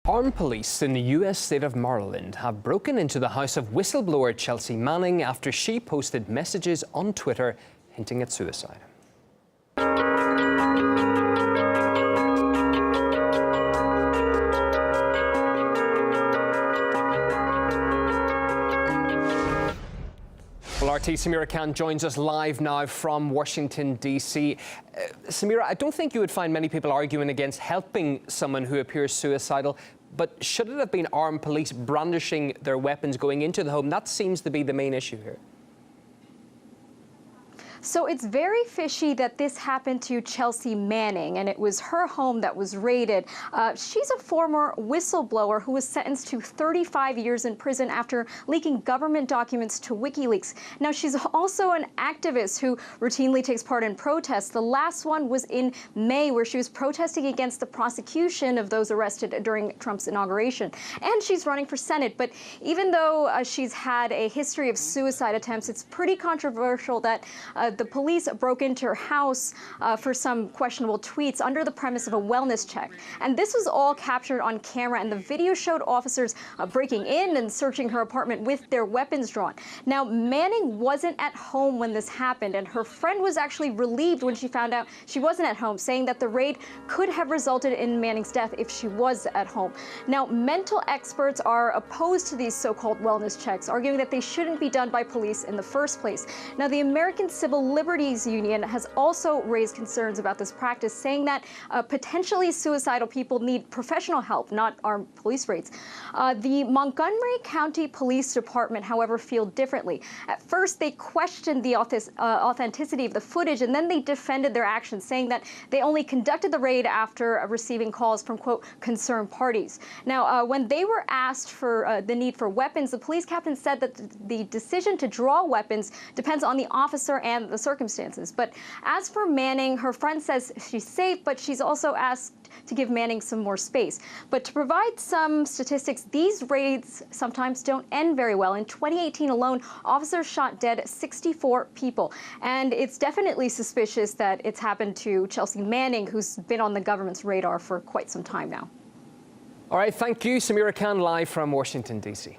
Armed police in the US state of Maryland have broken into the house of whistleblower Chelsea Manning after she posted messages on Twitter hinting at suicide. Well, RT Samira Khan joins us live now from Washington, D.C. Samira, I don't think you would find many people arguing against helping someone who appears suicidal, but should it have been armed police brandishing their weapons going into the home? That seems to be the main issue here. So it's very fishy that this happened to Chelsea Manning, and it was her home that was raided. She's a former whistleblower who was sentenced to 35 years in prison after leaking government documents to WikiLeaks. Now, she's also an activist who routinely takes part in protests. The last one was in May, where she was protesting against the prosecution of those arrested during Trump's inauguration. And she's running for Senate. But even though she's had a history of suicide attempts, it's pretty controversial that the police broke into her house for some questionable tweets under the premise of a wellness check. And this was all captured on camera, and the video showed officers breaking in and searching her apartment with their weapons drawn. Now, Manning wasn't at home when this happened, and her friend was actually relieved when she found out she wasn't at home, saying that the raid could have resulted in Manning's death if she was at home. Now, mental experts are opposed to these so-called wellness checks, arguing that they shouldn't be done by police in the first place. Now, the American Civil Liberties Union has also raised concerns about this practice, saying that potentially suicidal people need professional help, not armed police raids. The Montgomery County Police Department, however, feel differently. At first, they questioned the authenticity of the footage, and then they defended their actions, saying that they only conducted the raid after receiving calls from, quote, concerned parties. Now, when they were asked for the need for weapons, the police captain said that the decision to draw weapons depends on the officer and the circumstances. But as for Manning, her friend says she's safe, but she's also asked to give Manning some more space. But to provide some statistics, these raids sometimes don't end very well. In 2018 alone, officers shot dead 64 people. And it's definitely suspicious that it's happened to Chelsea Manning, who's been on the government's radar for quite some time now. All right, thank you, Samira Khan, live from Washington, D.C.